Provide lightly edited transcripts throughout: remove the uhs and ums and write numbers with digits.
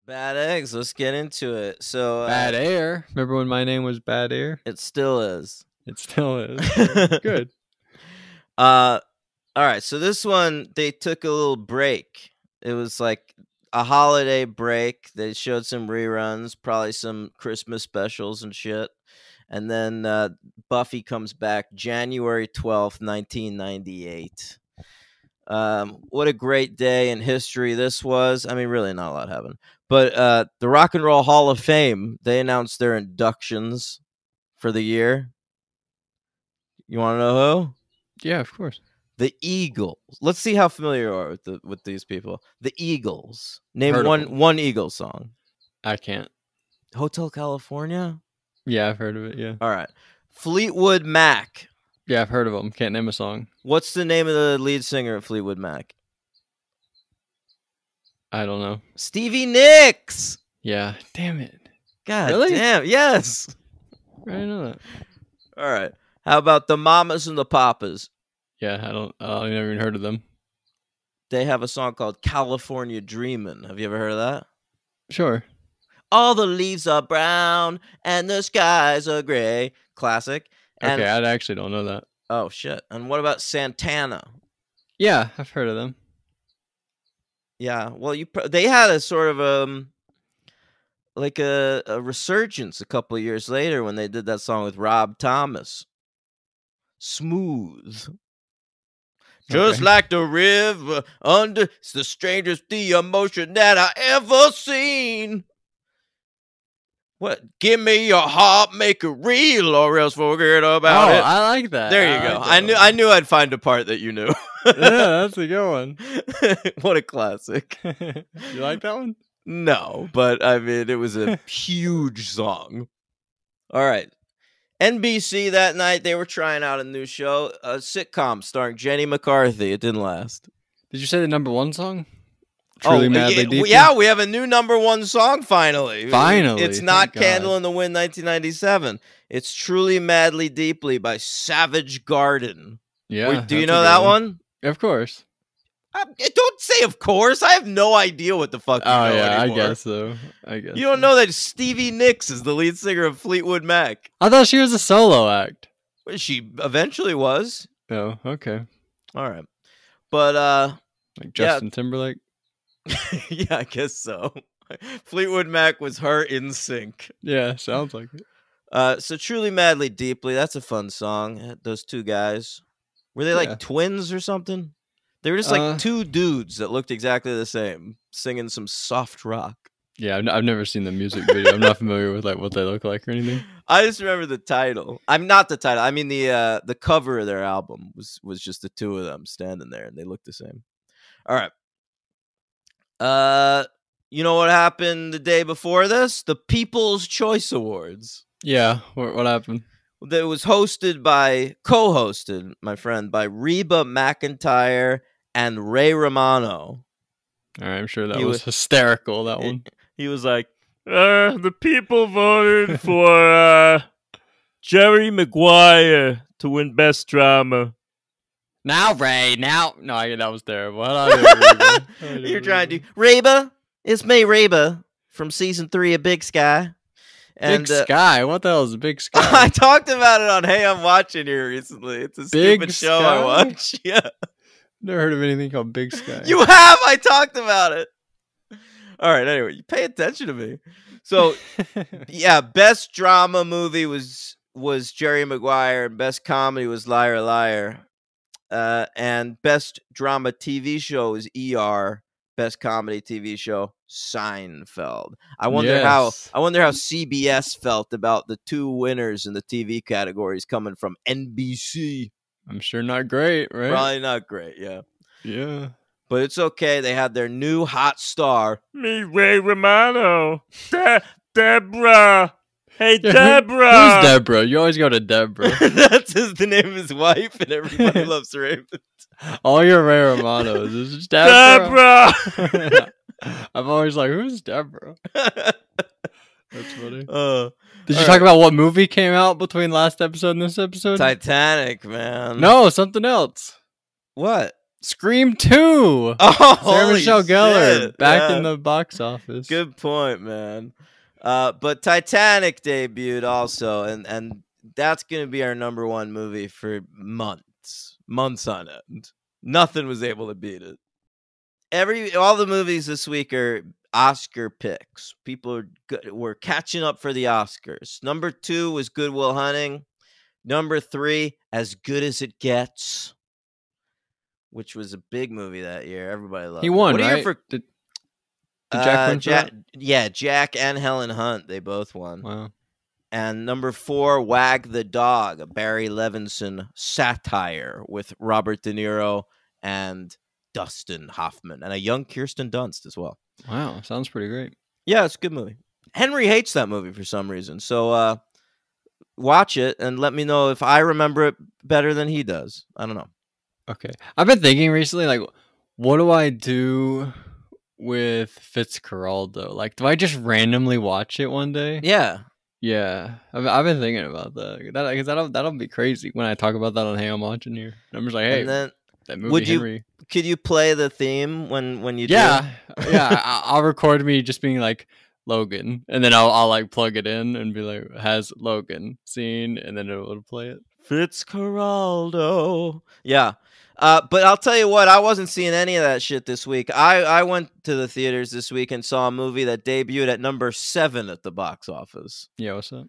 Bad eggs. Let's get into it. So Bad Air. Remember when my name was Bad Air? it still is. It still is. Good. All right. So this one, they took a little break. It was like a holiday break. They showed some reruns, probably some Christmas specials and shit. And then Buffy comes back January 12th, 1998. What a great day in history this was. I mean, really not a lot happened. But the Rock and Roll Hall of Fame, they announced their inductions for the year. You want to know who? Yeah, of course. The Eagles. Let's see how familiar you are with these people. The Eagles. Name Heard of them. one Eagles song. I can't. Hotel California? Yeah, I've heard of it, yeah. All right. Fleetwood Mac. Yeah, I've heard of them. Can't name a song. What's the name of the lead singer of Fleetwood Mac? I don't know. Stevie Nicks. Yeah, damn it. God Really? damn. Yes. I didn't know that. All right. How about the Mamas and the Papas? Yeah, I never even heard of them. They have a song called California Dreamin'. Have you ever heard of that? Sure. All the leaves are brown and the skies are gray. Classic. And, Okay, I actually don't know that. oh, shit. And what about Santana? Yeah, I've heard of them. Yeah. Well, they had a sort of like a resurgence a couple of years later when they did that song with Rob Thomas. Smooth. Just Okay. like the river under, it's the strangest the emotion that I ever seen. What? Give me your heart, make it real, or else forget about it. I like that. There you go. I knew I'd find a part that you knew. Yeah, that's a good one. What a classic. You like that one? No, but I mean, it was a huge song. All right. NBC that night, they were trying out a new show, a sitcom starring Jenny McCarthy. It didn't last. Did you say the number one song? Truly Madly Deeply? Yeah, we have a new number one song finally. Finally. It's not thank Candle God. in the Wind 1997. It's Truly Madly Deeply by Savage Garden. Yeah. Do you that's know a that good one? Of course. Don't say of course. I have no idea what the fuck you know I anymore. guess so. You don't know that Stevie Nicks is the lead singer of Fleetwood Mac. I thought she was a solo act. Well, she eventually was. Oh, okay. All right. But Like Justin Timberlake. yeah, I guess so. Fleetwood Mac was her in sync. Yeah, sounds like it. So Truly Madly Deeply, that's a fun song. Those two guys. Were they like Yeah. twins or something? They were just like two dudes that looked exactly the same, singing some soft rock. Yeah, I've never seen the music video. I'm not familiar with like what they look like or anything. I just remember the title. I'm not the title. I mean the cover of their album was just the two of them standing there, and they looked the same. All right. You know what happened the day before this? The People's Choice Awards. Yeah, what happened? That was co-hosted, my friend, by Reba McEntire and Ray Romano. All right, I'm sure that was hysterical. That one. He was like, the people voted for Jerry Maguire to win Best Drama. Now, Ray. Now, no, that was terrible. How did I do You're trying to do Reba. It's me, Reba, from season 3 of Big Sky. And, Big Sky. What the hell is Big Sky? I talked about it on Hey, I'm Watching Here recently. It's a Big stupid show Sky? I watch. Yeah. Never heard of anything called Big Sky. You have. I talked about it. All right. Anyway, you pay attention to me. So, yeah, best drama movie was Jerry Maguire, and best comedy was Liar Liar, and best drama TV show is ER. Best comedy TV show Seinfeld. I wonder how CBS felt about the two winners in the TV categories coming from NBC. I'm sure not great, right? Probably not great. Yeah. Yeah. But it's okay. They had their new hot star. Me, Ray Romano. Deborah. Hey, Deborah. Who's Deborah? You always go to Deborah. That's the name of his wife, and everybody loves Raymond. All your Ray Romanos is just Deborah. Deborah. I'm always like, who's Deborah? That's funny. Did you all talk about what movie came out between last episode and this episode? Titanic, man. No, something else. What? Scream 2. Oh, Sarah Michelle Gellar shit. back in the box office. Good point, man. But Titanic debuted also, and that's gonna be our number one movie for months on end. Nothing was able to beat it. All the movies this week are Oscar picks. People were catching up for the Oscars. Number 2 was Good Will Hunting. Number 3, As Good as It Gets, which was a big movie that year. Everybody loved it. He won, what right? Did Jack win for that? Yeah, Jack and Helen Hunt. They both won. Wow. And number 4, Wag the Dog, a Barry Levinson satire with Robert De Niro and Dustin Hoffman and a young Kirsten Dunst as well. Wow, sounds pretty great. Yeah, it's a good movie. Henry hates that movie for some reason. So watch it and let me know if I remember it better than he does. I don't know. Okay. I've been thinking recently, like, what do I do with Fitzcarraldo? Like, do I just randomly watch it one day? Yeah. Yeah. I've been thinking about that. Because that'll be crazy when I talk about that on Hey, I'm Watching Here. I'm just like, hey, and then, that movie, Henry. Could you play the theme when you do? Yeah. I'll record me just being like, Logan, and then I'll like plug it in and be like, has Logan scene, and then it'll play it. Fitzcarraldo. Yeah. But I'll tell you what, I wasn't seeing any of that shit this week. I went to the theaters this week and saw a movie that debuted at number 7 at the box office. Yeah, what's up?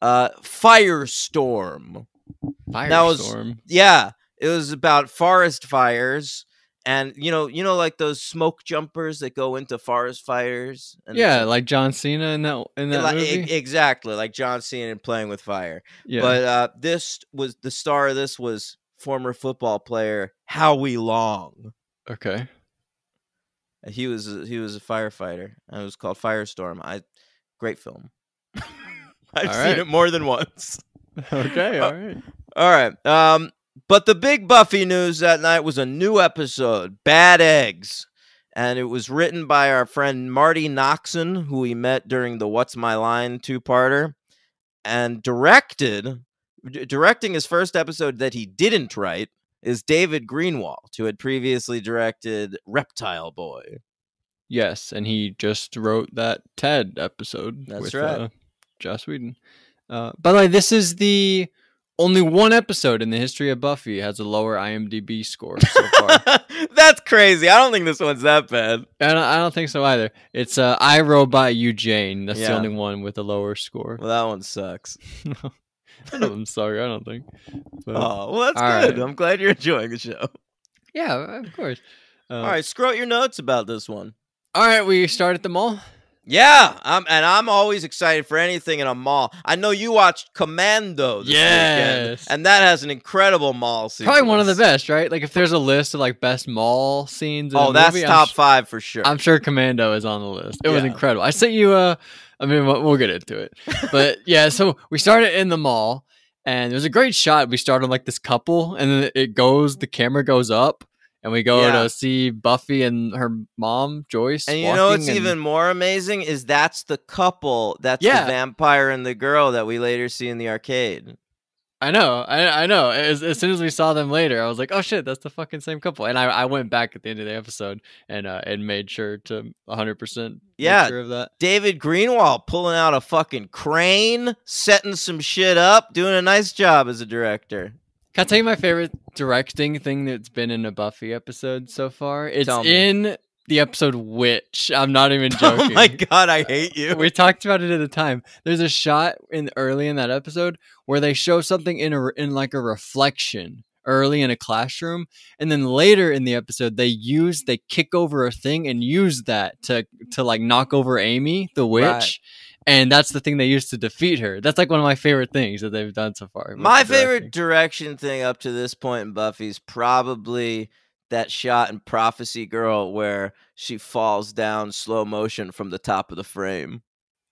Firestorm. Yeah, it was about forest fires. And you know, like those smoke jumpers that go into forest fires. And yeah, like John Cena in that movie. Exactly, like John Cena Playing with Fire. Yeah. But this was the star of this was former football player Howie Long. Okay. He was a firefighter. And it was called Firestorm. Great film. I've seen it more than once. Okay, all right. All right. But the big Buffy news that night was a new episode, Bad Eggs. And it was written by our friend Marty Noxon, who we met during the What's My Line 2-parter, and directing his first episode that he didn't write is David Greenwald, who had previously directed Reptile Boy. Yes, and he just wrote that Ted episode. That's right. Joss Whedon. By the way, this is the only one episode in the history of Buffy has a lower IMDb score so far. That's crazy. I don't think this one's that bad. I don't think so either. It's I, Robot, You, Jane. That's the only one with a lower score. Well, that one sucks. I'm sorry, I don't think. But, well, that's good. Right. I'm glad you're enjoying the show. Yeah, of course. All right, screw out your notes about this one. All right, we start at the mall. Yeah, I'm always excited for anything in a mall. I know you watched Commando this weekend, and that has an incredible mall scene. Probably one of the best, right? Like if there's a list of like best mall scenes in a that's movie, top 5 for sure. I'm sure Commando is on the list. It was incredible. I sent you I mean, we'll get into it. But yeah, so we started in the mall, and there's a great shot. We start on like this couple, and then the camera goes up. And we go to see Buffy and her mom, Joyce. And you know what's even more amazing is that's the couple. That's the vampire and the girl that we later see in the arcade. I know. I know. As soon as we saw them later, I was like, oh shit, that's the fucking same couple. And I went back at the end of the episode and made sure to 100% make sure of that. David Greenwald pulling out a fucking crane, setting some shit up, doing a nice job as a director. Can I tell you my favorite directing thing that's been in a Buffy episode so far? It's in the episode Witch. I'm not even joking. Oh my god, I hate you. We talked about it at the time. There's a shot early in that episode where they show something in like a reflection early in a classroom, and then later in the episode they kick over a thing and use that to like knock over Amy, the witch. Right. And that's the thing they used to defeat her. That's like one of my favorite things that they've done so far. My favorite direction thing up to this point in Buffy's probably that shot in Prophecy Girl where she falls down slow motion from the top of the frame.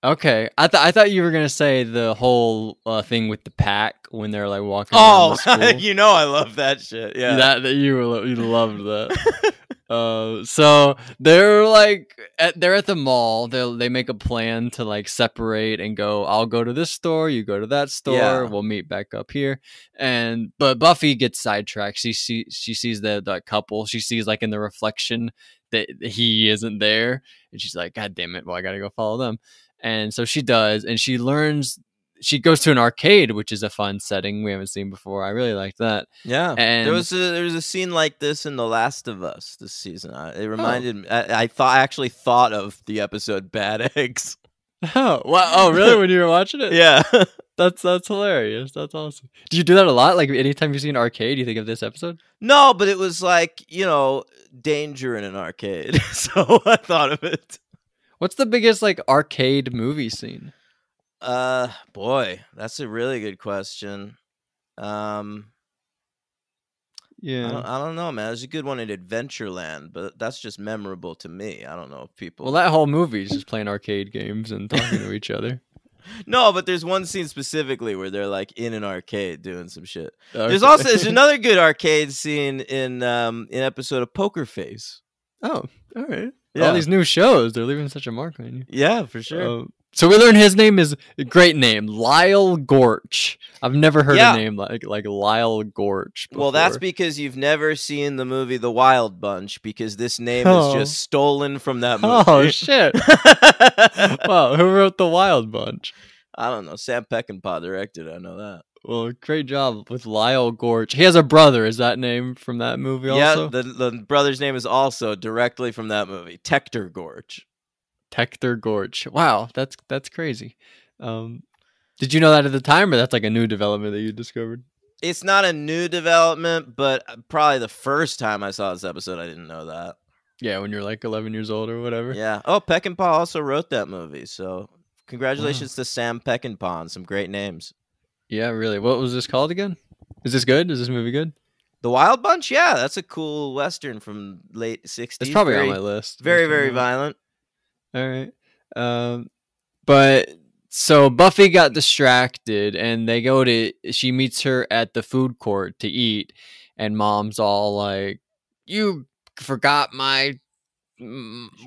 Okay, I thought you were gonna say the whole thing with the pack when they're like walking. Oh, you know I love that shit. Yeah, that you loved that. So they're like they're at the mall. They make a plan to like separate and go. I'll go to this store. You go to that store. Yeah. We'll meet back up here. But Buffy gets sidetracked. She sees the couple. She sees like in the reflection that he isn't there, and she's like, God damn it! Well, I gotta go follow them. And so she does, and she learns. She goes to an arcade, which is a fun setting we haven't seen before. I really like that. Yeah, And there was a scene like this in The Last of Us this season. It oh, reminded me. I actually thought of the episode Bad Eggs. oh, wow. Oh, really? When you were watching it? Yeah. That's hilarious. That's awesome. Do you do that a lot? Like anytime you see an arcade, you think of this episode? No, but it was like, danger in an arcade. So I thought of it. What's the biggest like arcade movie scene? Boy, that's a really good question. Yeah. I don't know, man. There's a good one in Adventureland, but that's just memorable to me. I don't know if Well, people. that whole movie is just playing arcade games and talking to each other. No, but there's one scene specifically where they're like in an arcade doing some shit. Okay. There's another good arcade scene in episode of Poker Face. Oh, all right. Yeah. All these new shows, they're leaving such a mark on you. Yeah, for sure. So we learn his name is a great name, Lyle Gorch. I've never heard a name like Lyle Gorch before. Well, that's because you've never seen the movie The Wild Bunch, because this name Oh. is just stolen from that movie. Oh shit! Wow, who wrote The Wild Bunch? I don't know. Sam Peckinpah directed it. I know that. Well, great job with Lyle Gorch. He has a brother. Is that name from that movie also? Yeah, the brother's name is also directly from that movie, Tector Gorch. Tector Gorch. Wow, that's crazy. Did you know that at the time, or that's like a new development that you discovered? It's not a new development, but probably the first time I saw this episode, I didn't know that. Yeah, when you're like 11 years old or whatever. Yeah. Oh, Peckinpah also wrote that movie, so congratulations to Sam Peckinpah on some great names. Yeah, really. What was this called again? Is this good? Is this movie good? The Wild Bunch? Yeah, that's a cool Western from late 60s. It's probably on my list. Very, very violent. All right. But so Buffy got distracted and she meets her at the food court to eat, and Mom's all like, you forgot my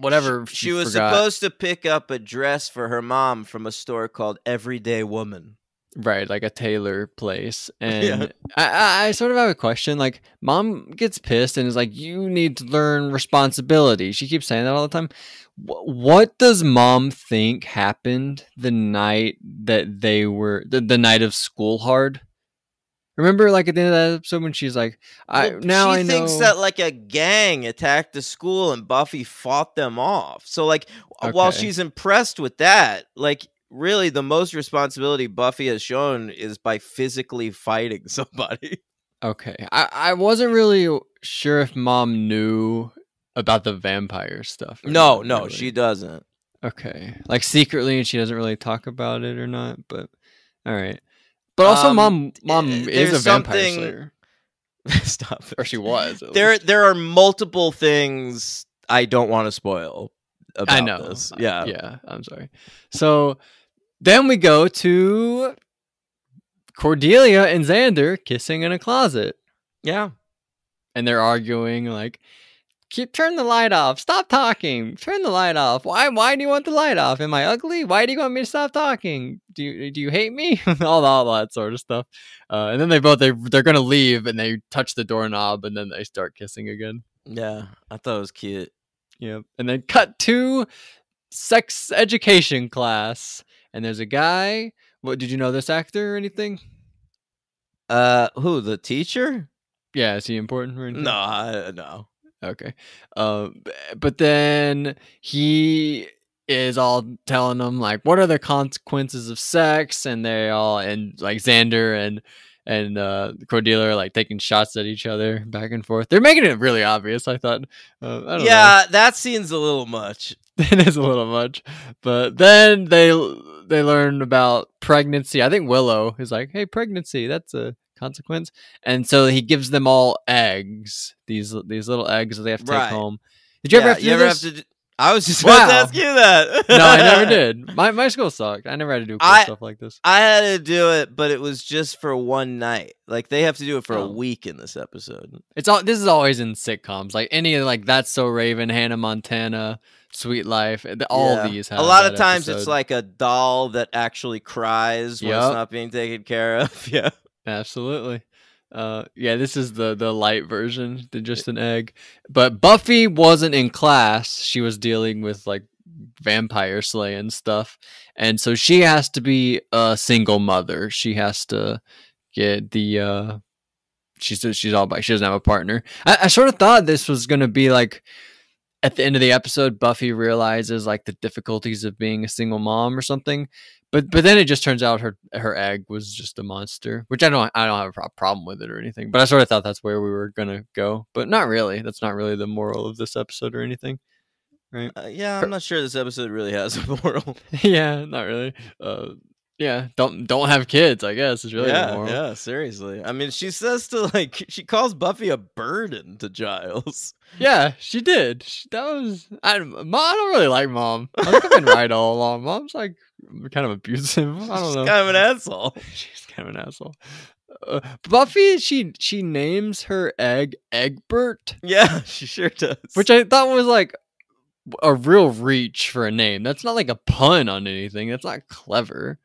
whatever. She was supposed to pick up a dress for her mom from a store called Everyday Woman. Right, like a tailor place. And I sort of have a question. Like, Mom gets pissed and is like, you need to learn responsibility. She keeps saying that all the time. What does Mom think happened the night that they were the night of School Hard? Remember, like at the end of that episode when she's like, I know. She thinks that like a gang attacked the school and Buffy fought them off. So like, while she's impressed with that, like, really the most responsibility Buffy has shown is by physically fighting somebody. Okay. I wasn't really sure if Mom knew about the vampire stuff. No, really. She doesn't. Okay. Like secretly, and she doesn't really talk about it or not, but all right. But also Mom is a vampire slayer. Stop it. Or she was. There are multiple things I don't want to spoil about I know. this. Yeah. Yeah, I'm sorry. So then we go to Cordelia and Xander kissing in a closet. Yeah. And they're arguing like, turn the light off. Stop talking. Turn the light off. Why do you want the light off? Am I ugly? Why do you want me to stop talking? Do you hate me? all that sort of stuff. And then they're gonna leave and they touch the doorknob and then they start kissing again. Yeah, I thought it was cute. Yep. And then cut to sex education class. And there's a guy. What did you know this actor or anything? Who, the teacher? Yeah, is he important or anything? No. Okay. But then he is all telling them like, what are the consequences of sex? And like Xander and Cordelia are like taking shots at each other back and forth. They're making it really obvious, I thought. I don't know. That scene's a little much. It is a little much. But then they learn about pregnancy. I think Willow is like, hey, pregnancy, that's a consequence. And so he gives them all eggs, these little eggs that they have to take home. Did you ever have to do this? I was just about to Wow. ask you that. No, I never did. My school sucked. I never had to do cool stuff like this. I had to do it, but it was just for one night. Like they have to do it for a Oh. week in this episode. This is always in sitcoms, like any of like That's So Raven, Hannah Montana, Sweet Life. All Yeah. these have a lot that of times it's episode. like a doll that actually cries when Yep. it's not being taken care of. Yeah. Absolutely. Yeah, this is the light version, just an egg. But Buffy wasn't in class. She was dealing with like vampire slaying stuff. And so she has to be a single mother. She has to get the she's all by, she doesn't have a partner. I sort of thought this was gonna be like at the end of the episode, Buffy realizes like the difficulties of being a single mom or something. But then it just turns out her egg was just a monster, which I don't have a problem with it or anything. But I sort of thought that's where we were gonna go, but not really. That's not really the moral of this episode or anything, right? Yeah, I'm not sure this episode really has a moral. Yeah, not really. Yeah, don't have kids, I guess, is really the moral. Yeah, seriously. I mean, she says she calls Buffy a burden to Giles. Yeah, she did. I don't really like Mom. I think I've been right all along. Mom's like kind of abusive. I don't know. She's kind of an asshole. She's kind of an asshole. Buffy, she names her egg Egbert. Yeah, she sure does. Which I thought was like a real reach for a name. That's not like a pun on anything. That's not clever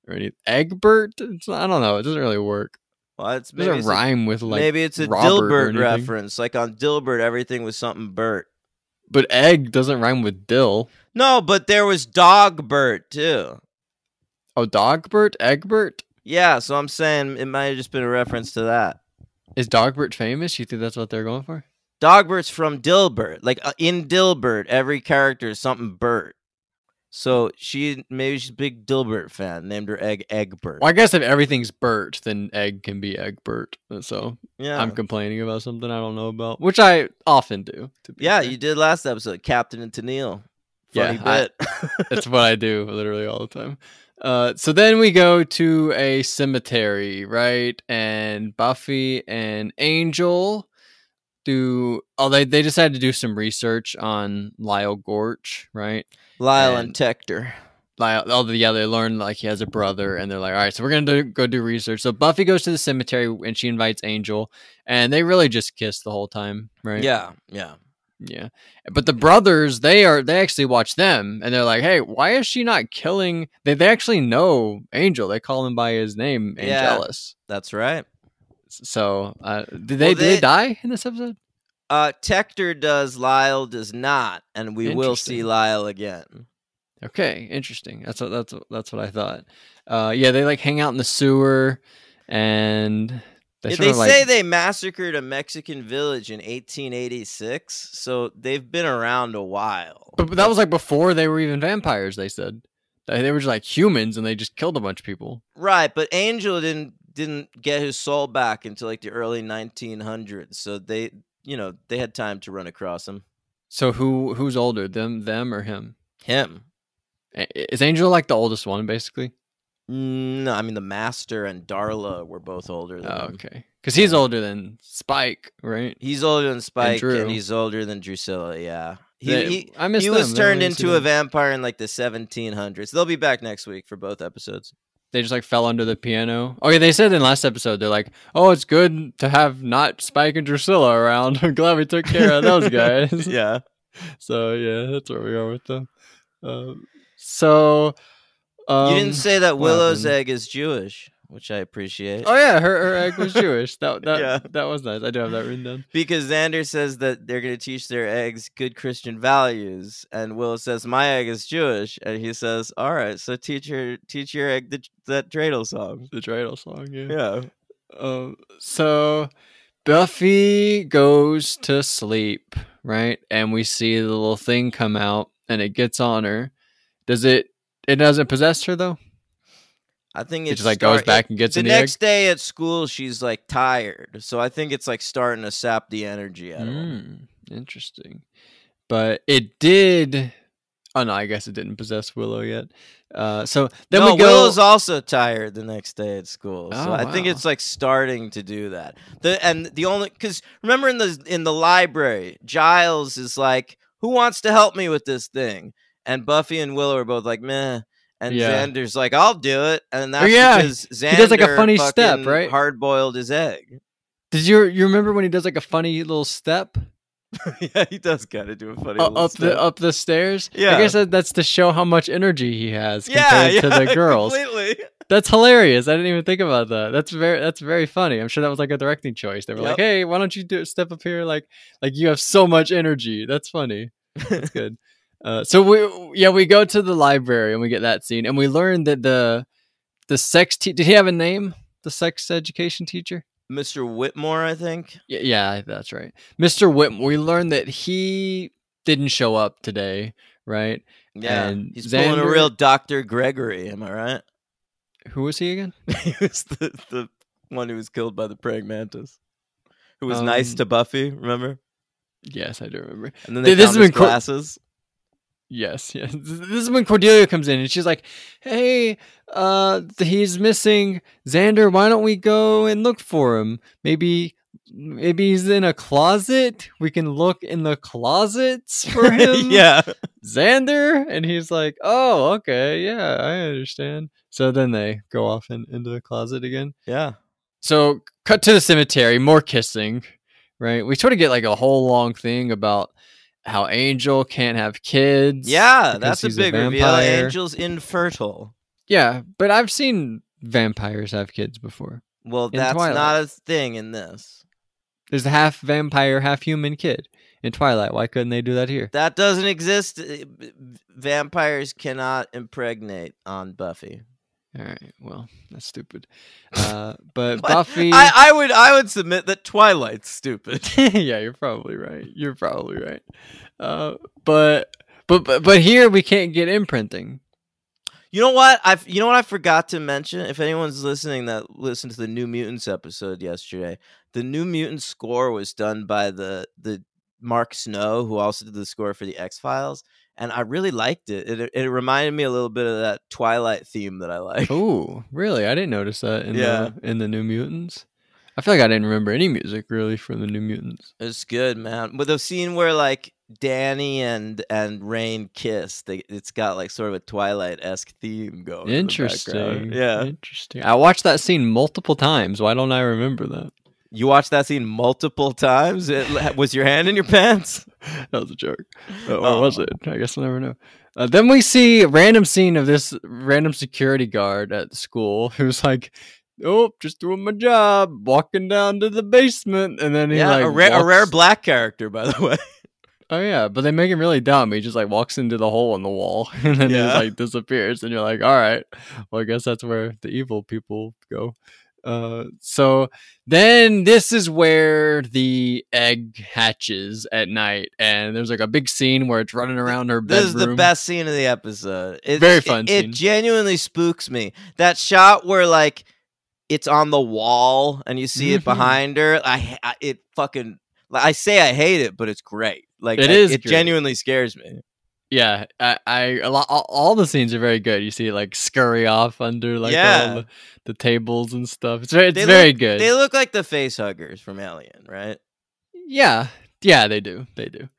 or anything. Egbert? I don't know. It doesn't really work. Well, it doesn't rhyme with like maybe it's a Robert Dilbert reference. Like on Dilbert, everything was something Bert. But egg doesn't rhyme with dill. No, but there was Dogbert too. Oh, Dogbert? Egbert? Yeah, so I'm saying it might have just been a reference to that. Is Dogbert famous? You think that's what they're going for? Dogbert's from Dilbert. Like in Dilbert, every character is something Bert. So maybe she's a big Dilbert fan. Named her egg Egbert. Well, I guess if everything's Bert, then egg can be Egbert. So yeah, I'm complaining about something I don't know about, which I often do. Yeah, fair. You did last episode, Captain and Tennille. Funny bit. That's what I do literally all the time. So then we go to a cemetery, right? And Buffy and Angel they decided to do some research on Lyle Gorch, right? Lyle and Tector. They learn like he has a brother, and they're like, all right, so we're gonna go do research. So Buffy goes to the cemetery, and she invites Angel, and they really just kiss the whole time, right? Yeah. But the brothers, they actually watch them, and they're like, hey, why is she not killing? They actually know Angel. They call him by his name, Angelus. Yeah, that's right. So did they die in this episode? Tector does, Lyle does not, and we will see Lyle again. Okay, interesting. That's what I thought. Yeah, they like hang out in the sewer, and they say they massacred a Mexican village in 1886, so they've been around a while. But that was like before they were even vampires. They said they were just like humans, and they just killed a bunch of people. Right, but Angel didn't get his soul back until like the early 1900s, so they had time to run across him. So who's older, them or him? Him. Is Angel like the oldest one, basically? No, I mean the Master and Darla were both older than him. Okay, because he's older than Spike, right? He's older than Spike, and he's older than Drusilla. Yeah, he was turned into a vampire in like the 1700s. They'll be back next week for both episodes. They just like fell under the piano. Okay, they said in last episode, they're like, oh, it's good to have not Spike and Drusilla around. I'm glad we took care of those guys. Yeah. So yeah, that's where we are with them. You didn't say that Willow's egg is Jewish, which I appreciate. Oh yeah, her egg was Jewish. That was nice. I do have that written down. Because Xander says that they're going to teach their eggs good Christian values, and Willow says my egg is Jewish, and he says, "All right, so teach your egg that dreidel song." The dreidel song, yeah. So Buffy goes to sleep, right? And we see the little thing come out, and it gets on her. It doesn't possess her though? I think it just like goes back and gets in the egg? Next day at school, she's like tired. So I think it's like starting to sap the energy out of her. Interesting. But it did. Oh no, I guess it didn't possess Willow yet. So then we go. Willow's also tired the next day at school. So I think wow. it's like starting to do that. Because remember in the library, Giles is like, who wants to help me with this thing? And Buffy and Willow are both like, meh. And Yeah. Xander's like, I'll do it. And Oh that's yeah, because he does like a Xander funny step, fucking right? hard boiled his egg. Did you remember when he does like a funny little step Yeah, he does kind of do a funny little step. up the stairs? Yeah. I guess that's to show how much energy he has Yeah, compared to the girls. completely. That's hilarious. I didn't even think about that. That's very funny. I'm sure that was like a directing choice. They were like, "Hey, why don't you step up here? Like you have so much energy." That's funny. That's good. So we go to the library and we get that scene and we learn that the sex did he have a name? The sex education teacher? Mr. Whitmore, I think. Yeah, that's right. Mr. Whitmore. We learned that he didn't show up today, right? Yeah, and he's pulling a real Dr. Gregory. Am I right? Who was he again? He was the one who was killed by the praying mantis, who was nice to Buffy. Remember? Yes, I do remember. And then they found his glasses. Yes. This is when Cordelia comes in and she's like, "Hey, he's missing. Xander, why don't we go and look for him? Maybe he's in a closet. We can look in the closets for him." Yeah. Xander, and he's like, "Oh, okay, yeah, I understand." So then they go off into the closet again. Yeah. So cut to the cemetery, more kissing, right? We sort of get like a whole long thing about how Angel can't have kids. Yeah, that's a big reveal. Angel's infertile. Yeah, but I've seen vampires have kids before. Well, that's Twilight. Not a thing in this. There's a half vampire, half human kid in Twilight. Why couldn't they do that here? That doesn't exist. Vampires cannot impregnate on Buffy. All right, well, that's stupid. But Buffy, I would submit that Twilight's stupid. Yeah, you're probably right. But here we can't get imprinting. You know what? I forgot to mention. If anyone's listening that listened to the New Mutants episode yesterday, the New Mutants score was done by the Mark Snow, who also did the score for the X-Files. And I really liked it. It reminded me a little bit of that Twilight theme that I like. Oh, really? I didn't notice that in the New Mutants. I feel like I didn't remember any music really from the New Mutants. It's good, man. With the scene where like Danny and Rain kiss, it's got like sort of a Twilight-esque theme going. Interesting. Yeah. Interesting. I watched that scene multiple times. Why don't I remember that? You watched that scene multiple times? Was your hand in your pants? That was a joke. Or was it? I guess I'll never know. Then we see a random scene of this random security guard at the school who's like, "Oh, just doing my job, walking down to the basement." And then he a rare black character, by the way. Oh yeah, but they make him really dumb. He just like walks into the hole in the wall and then he like disappears. And you're like, all right, well, I guess that's where the evil people go. So then this is where the egg hatches at night, and there's like a big scene where it's running around her bedroom. This is the best scene of the episode. Very fun scene. It genuinely spooks me. That shot where like it's on the wall and you see it behind her. I say I hate it, but it's great. Like it genuinely scares me. Yeah, all the scenes are very good. You see it like scurry off under like all the tables and stuff. It's very good. They look like the face huggers from Alien, right? Yeah, they do. They do.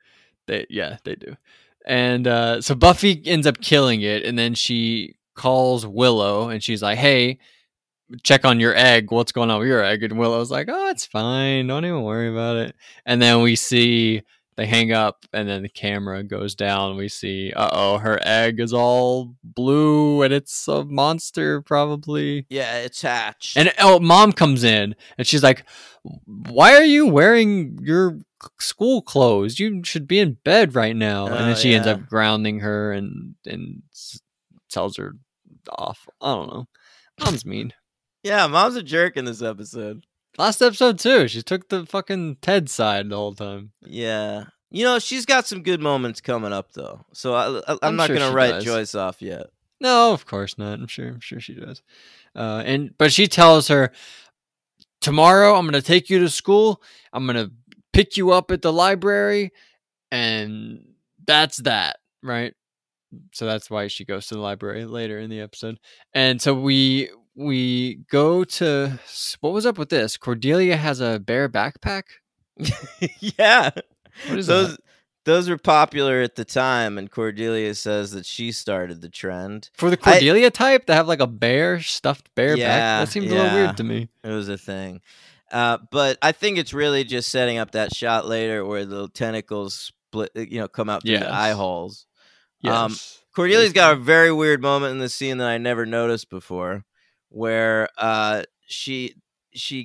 And so Buffy ends up killing it, and then she calls Willow, and she's like, "Hey, check on your egg. What's going on with your egg?" And Willow's like, "Oh, it's fine. Don't even worry about it." And then we see they hang up, and then the camera goes down. We see, her egg is all blue, and it's a monster, probably. Yeah, it's hatched. And Mom comes in, and she's like, "Why are you wearing your school clothes? You should be in bed right now." And then she ends up grounding her and tells her off. I don't know. Mom's mean. Yeah, Mom's a jerk in this episode. Last episode, too. She took the fucking Ted side the whole time. Yeah. You know, she's got some good moments coming up, though. So I'm not going to write Joyce off yet. No, of course not. I'm sure she does. But she tells her, "Tomorrow, I'm going to take you to school. I'm going to pick you up at the library." And that's that, right? So that's why she goes to the library later in the episode. And so we go to, what was up with this? Cordelia has a bear backpack. Yeah. What is that? those were popular at the time, and Cordelia says that she started the trend. For the I Cordelia type, to have like a bear, stuffed bear back, that Yeah, seems a little yeah, weird to me. it was a thing. But I think it's really just setting up that shot later where the tentacles split, come out through the eye Yes. holes. Yes. Very Cordelia's got a funny. very weird moment in the scene that I never noticed before, where she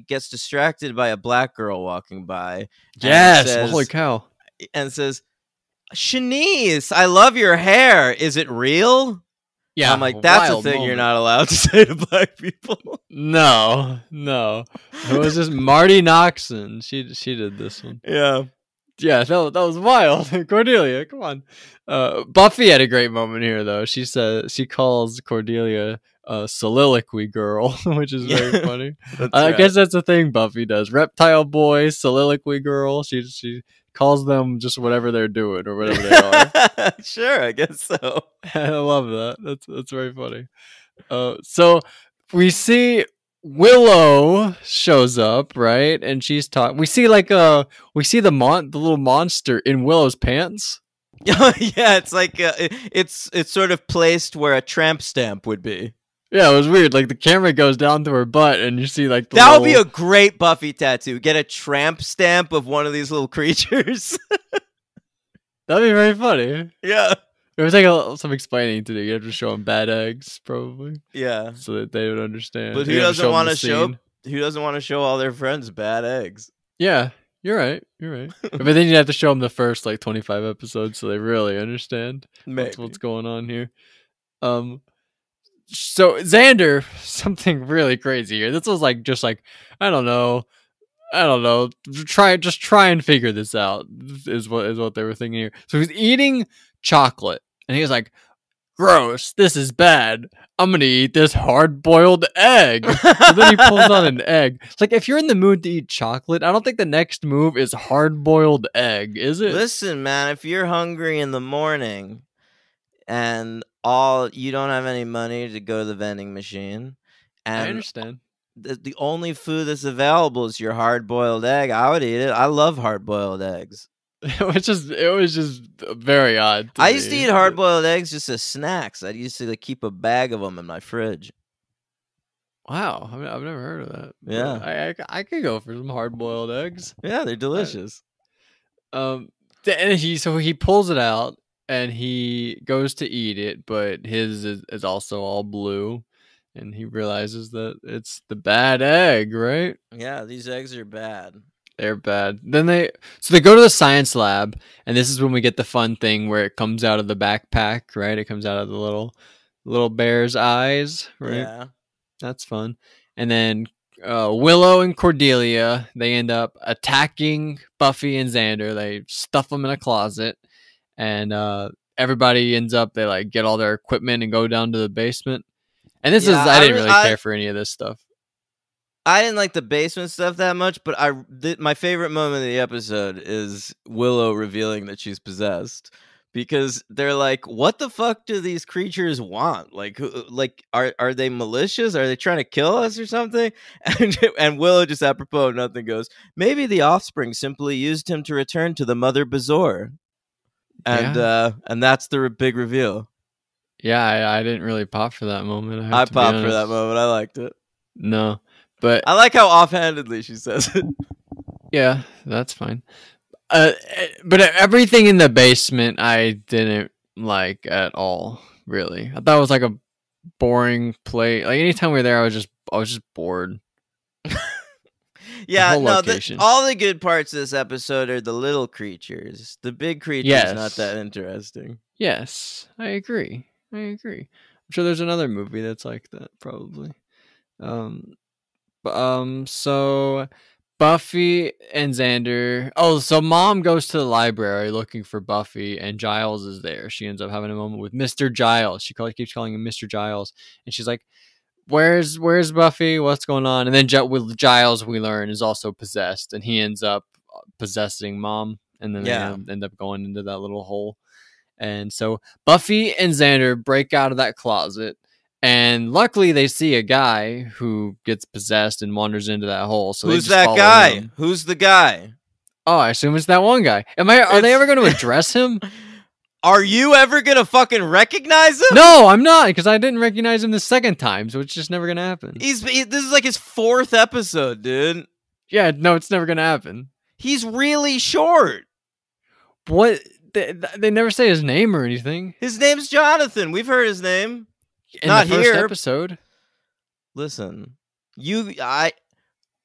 gets distracted by a black girl walking by and Yes. Well, holy says cow. and says, "Shanice, I love your hair. Is it real?" And I'm Yeah. like, "That's a Wild thing you're moment. not allowed to say to black people." No. No. It was just Marty Noxon. She did this one. Yeah. Yeah, that was wild. Cordelia, come on. Buffy had a great moment here, though. She calls Cordelia a soliloquy girl, which is very Yeah. funny. That's I right. guess that's the thing Buffy does. Reptile boy, soliloquy girl. She calls them just whatever they're doing or whatever they are. Sure, I guess so. I love that. That's very funny. So we see Willow shows up, right? And she's talking. We see the little monster in Willow's pants. Yeah, it's like it's sort of placed where a tramp stamp would be. Yeah, it was weird. Like the camera goes down to her butt, and you see like That would be a great Buffy tattoo. Get a tramp stamp of one of these little creatures. That'd be very funny. Yeah. It was like some explaining to do. You have to show them bad eggs, probably, Yeah. so that they would understand. But You have to 'em the show scene. who doesn't want to show all their friends bad eggs? Yeah, you're right. You're right. But then you have to show them the first like 25 episodes, so they really understand Maybe. what's going on here. So Xander, something really crazy here. This was just like I don't know. Try and figure this out. Is what they were thinking here. So he's eating chocolate, and he's like, "Gross! This is bad. I'm gonna eat this hard-boiled egg." So then he pulls out an egg. It's like if you're in the mood to eat chocolate, I don't think the next move is hard-boiled egg, is it? Listen, man, if you're hungry in the morning and you don't have any money to go to the vending machine, I and understand. the only food that's available is your hard boiled egg, I would eat it. I love hard boiled eggs. It was just very odd. I used to eat hard boiled eggs just as snacks. I used to keep a bag of them in my fridge. Wow, I've never heard of that. Yeah. I could go for some hard boiled eggs. Yeah, they're delicious. And he pulls it out and he goes to eat it, but his is also all blue, and he realizes that it's the bad egg, right? Yeah, these eggs are bad. They're bad. Then they go to the science lab, and this is when we get the fun thing where it comes out of the backpack, right? It comes out of the little bear's eyes, right? Yeah. That's fun. And then Willow and Cordelia, they end up attacking Buffy and Xander. They stuff them in a closet, and everybody ends up, they like get all their equipment and go down to the basement. And this I didn't really care for any of this stuff. I didn't like the basement stuff that much, but my favorite moment of the episode is Willow revealing that she's possessed, because they're like, "What the fuck do these creatures want? Like, are they malicious? Are they trying to kill us or something?" And Willow, just apropos of nothing, goes, "Maybe the offspring simply used him to return to the Mother Bazoar," and that's the big reveal. Yeah, I didn't really pop for that moment. I popped for that moment. I liked it. No. But I like how offhandedly she says it. Yeah, that's fine. But everything in the basement I didn't like at all, really. I thought it was like a boring play. Like anytime we were there, I was just bored. Yeah, no, all the good parts of this episode are the little creatures. The big creatures not that interesting. Yes, I agree. I'm sure there's another movie that's like that, probably. So Buffy and Xander. Oh, so Mom goes to the library looking for Buffy, and Giles is there. She ends up having a moment with Mr. Giles. She keeps calling him Mr. Giles, and she's like, "Where's Buffy? What's going on?" And then with Giles, we learn, is also possessed, and he ends up possessing Mom, and then they end up going into that little hole. And so Buffy and Xander break out of that closet. And luckily, they see a guy who gets possessed and wanders into that hole. So who's that guy? Him. Who's the guy? Oh, I assume it's that one guy. Are they ever going to address him? Are you ever gonna fucking recognize him? No, I'm not, because I didn't recognize him the second time, so it's just never going to happen. This is like his 4th episode, dude. Yeah, no, it's never going to happen. He's really short. What? They never say his name or anything. His name's Jonathan. We've heard his name. In Not the first here. episode. Listen,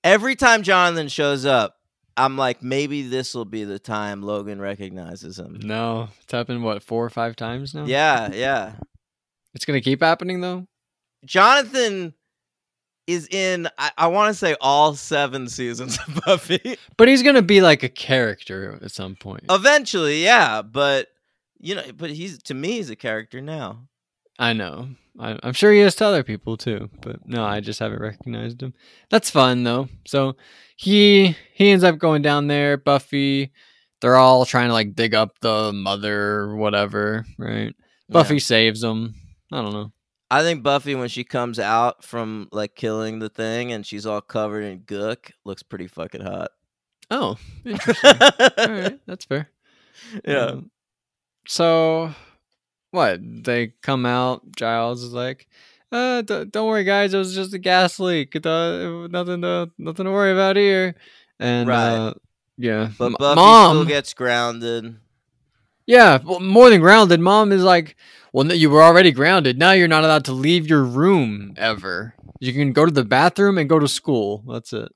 every time Jonathan shows up, I'm like, maybe this will be the time Logan recognizes him. No, it's happened, what, 4 or 5 times now? Yeah. It's going to keep happening, though? Jonathan is in, I want to say, all 7 seasons of Buffy. But he's going to be like a character at some point. Eventually, yeah, but, but to me, he's a character now. I know. I'm sure he is to other people, too. But no, I just haven't recognized him. That's fun, though. So he ends up going down there. Buffy, they're all trying to, like, dig up the mother or whatever, right? Buffy saves them. I don't know. I think Buffy, when she comes out from, like, killing the thing and she's all covered in gook, looks pretty fucking hot. Oh, interesting. All right, that's fair. Yeah. So, what? They come out. Giles is like, don't worry, guys. It was just a gas leak. Nothing to worry about here. And right. Yeah. But Buffy Mom still gets grounded. Yeah, well, more than grounded. Mom is like, well, you were already grounded. Now you're not allowed to leave your room ever. You can go to the bathroom and go to school. That's it.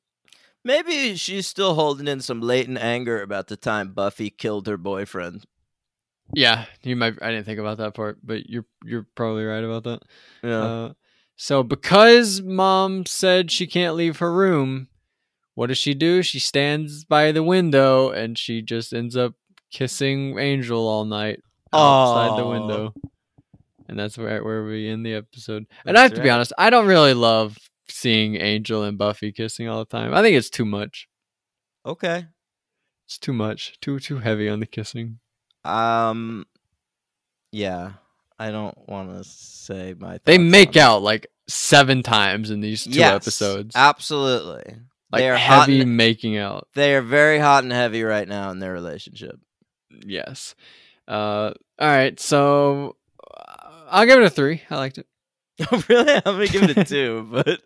Maybe she's still holding in some latent anger about the time Buffy killed her boyfriend. Yeah, you might. I didn't think about that part, but you're probably right about that. Yeah. So because Mom said she can't leave her room, what does she do? She stands by the window and she just ends up kissing Angel all night outside the window. And that's where we end the episode. And I have to be honest, I don't really love seeing Angel and Buffy kissing all the time. I think it's too much. Okay. It's too much. Too heavy on the kissing. Yeah. I don't want to say my thoughts. They make out like 7 times in these 2 episodes. Absolutely. Like they are heavy making out. They are very hot and heavy right now in their relationship. Yes. All right, so I'll give it a 3. I liked it. Oh, really? I'm gonna give it a 2, but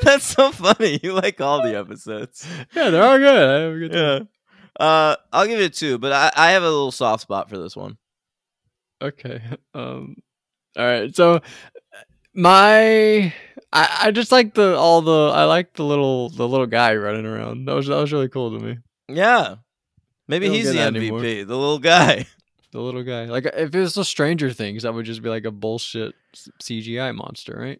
that's so funny. You like all the episodes. Yeah, they're all good. I have a good time. Yeah. I'll give it a 2, but I have a little soft spot for this one. Okay. All right. So I just like I like the little guy running around. That was really cool to me. Yeah. Maybe he's the MVP, anymore. The little guy. The little guy. Like, if it was the Stranger Things, that would just be like a bullshit CGI monster, right?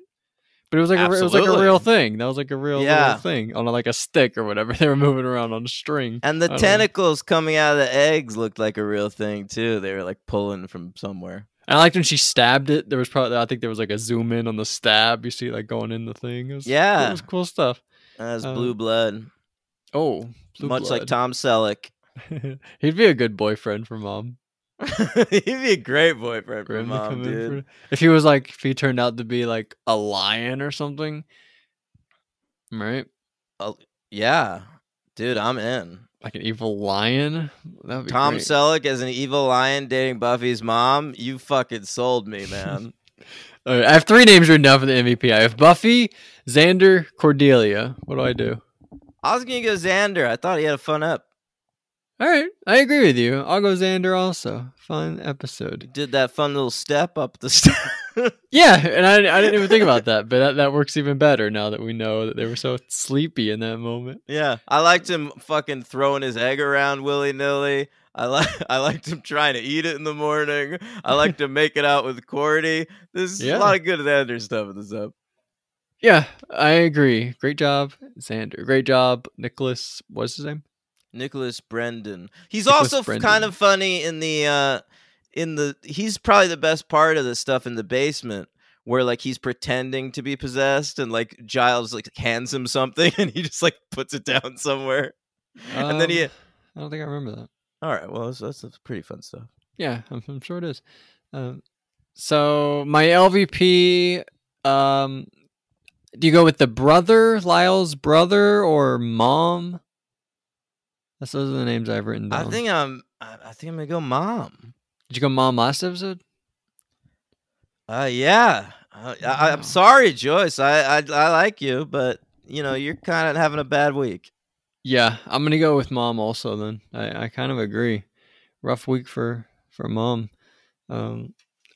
But it was like it was like a real thing. That was like a real little thing on like a stick or whatever. They were moving around on a string. And the tentacles coming out of the eggs looked like a real thing too. They were like pulling from somewhere. And I liked when she stabbed it. There was I think there was like a zoom in on the stab. You see, like going in the thing. It was cool stuff. That's blue blood. Oh, much like Tom Selleck. He'd be a good boyfriend for Mom. He'd be a great boyfriend for Mom, dude. If he turned out to be like a lion or something, right? Yeah, dude, I'm in. Like an evil lion. That'd be Tom great. Selleck as an evil lion dating Buffy's mom. You fucking sold me, man. All right, I have 3 names written down for the MVP. I have Buffy, Xander, Cordelia. What do I do? I was gonna go Xander. I thought he had a fun ep. All right, I agree with you. I'll go Xander also. Fun episode. You did that fun little step up the step. Yeah, and I didn't even think about that, but that works even better now that we know that they were so sleepy in that moment. Yeah, I liked him fucking throwing his egg around willy-nilly. I liked him trying to eat it in the morning. I liked him making out with Cordy. There's a lot of good Xander stuff in this up. Yeah, I agree. Great job, Xander. Great job, Nicholas. What's his name? Nicholas Brendan. He's also kind of funny in the he's probably the best part of the stuff in the basement where like he's pretending to be possessed and like Giles like hands him something and he just like puts it down somewhere. And then I don't think I remember that. All right, well that's pretty fun stuff. Yeah, I'm sure it is. So my LVP, do you go with the brother, Lyle's brother, or Mom? Those are the names I've written I down. think I'm gonna go mom. Did you go mom last episode? Yeah. I'm Wow. sorry, Joyce. I like you, but you're kind of having a bad week. Yeah, I'm gonna go with mom also. Then I kind of agree. Rough week for mom. All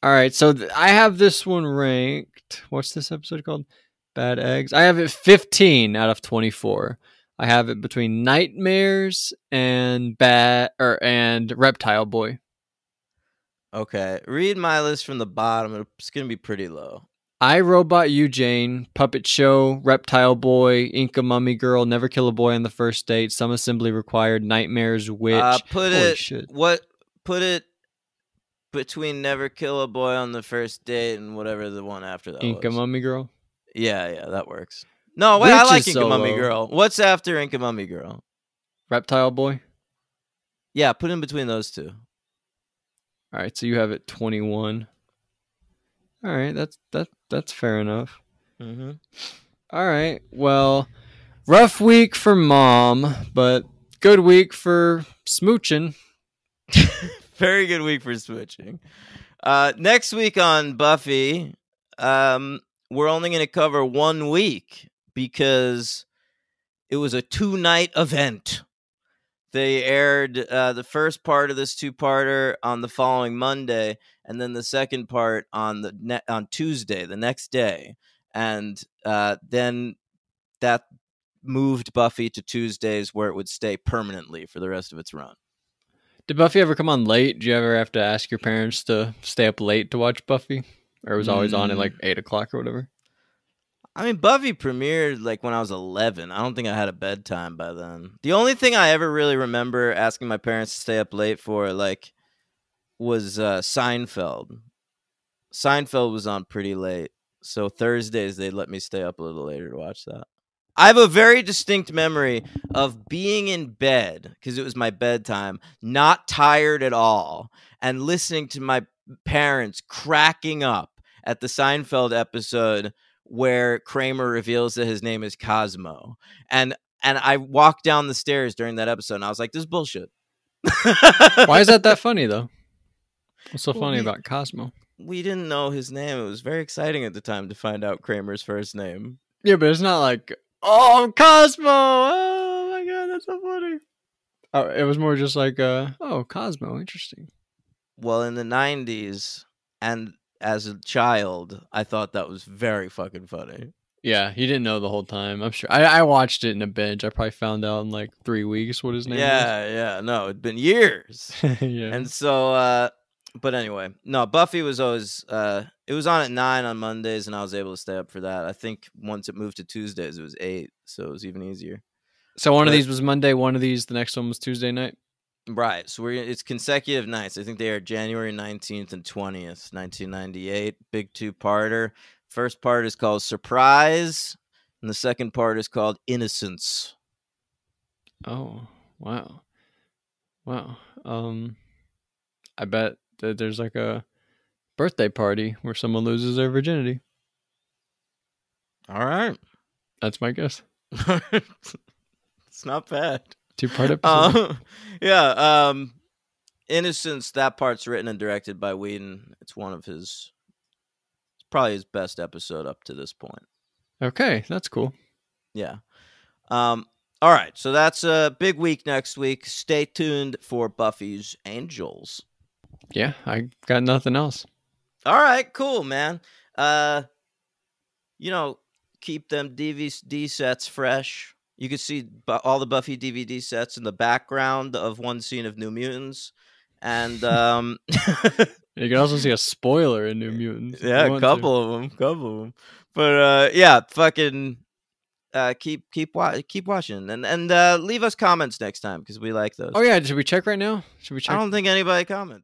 right, so I have this one ranked. What's this episode called? Bad Eggs. I have it 15 out of 24. I have it between Nightmares and and Reptile Boy. Okay, read my list from the bottom. It's gonna be pretty low. I, Robot You Jane, Puppet Show, Reptile Boy, Inca Mummy Girl, Never Kill a Boy on the First Date, Some Assembly Required, Nightmares, Witch. Put Holy it shit. what? Put it between Never Kill a Boy on the First Date and whatever the one after that Inca was. Mummy Girl. Yeah, that works. No, wait, I Witch like is Inca Mummy solo. Girl. What's after Inca Mummy Girl? Reptile Boy. Yeah, put in between those two. All right, so you have it 21. All right, that's fair enough. Mm-hmm. All right, well, rough week for mom, but good week for smooching. Very good week for switching. Next week on Buffy, we're only going to cover 1 week because it was a 2-night event. They aired the first part of this 2-parter on the following Monday, and then the second part on on Tuesday, the next day, and then that moved Buffy to Tuesdays, where it would stay permanently for the rest of its run. Did Buffy ever come on late? Did you ever have to ask your parents to stay up late to watch Buffy? Or it was always on at like 8 o'clock or whatever? I mean, Buffy premiered like when I was 11. I don't think I had a bedtime by then. The only thing I ever really remember asking my parents to stay up late for, like, was Seinfeld. Seinfeld was on pretty late, so Thursdays they'd let me stay up a little later to watch that. I have a very distinct memory of being in bed because it was my bedtime, not tired at all, and listening to my parents cracking up at the Seinfeld episode where Kramer reveals that his name is Cosmo. And I walked down the stairs during that episode and I was like, this is bullshit. Why is that funny, though? What's so Well, funny about Cosmo? we didn't know his name. It was very exciting at the time to find out Kramer's first name. Yeah, but it's not like, oh, Cosmo! Oh my god, that's so funny. Oh, it was more just like, oh, Cosmo, interesting. Well, in the 90s and as a child, I thought that was very fucking funny. Yeah, he didn't know the whole time. I'm sure. I watched it in a binge. I probably found out in like 3 weeks what his name Yeah. No, it'd been years. was. Yeah. And so, but anyway, no, Buffy was always, it was on at 9 on Mondays and I was able to stay up for that. I think once it moved to Tuesdays, it was 8. So it was even easier. So one of these was Monday, one of these, the next one was Tuesday night? Right. So it's consecutive nights. I think they are January 19th and 20th, 1998. Big 2-parter. First part is called Surprise, and the second part is called Innocence. Oh, wow. Wow. I bet that there's like a birthday party where someone loses their virginity. All right. That's my guess. It's not bad. 2-part episode. Yeah. Innocence, that part's written and directed by Whedon. It's probably his best episode up to this point. Okay, that's cool. Yeah. All right. So that's a big week next week. Stay tuned for Buffy's Angels. Yeah, I got nothing else. All right. Cool, man. Keep them DVD sets fresh. You can see all the Buffy DVD sets in the background of one scene of New Mutants. And you can also see a spoiler in New Mutants. Yeah, a couple of them. But yeah, fucking keep watching and leave us comments next time because we like those. Oh yeah, should we check right now? I don't think anybody commented.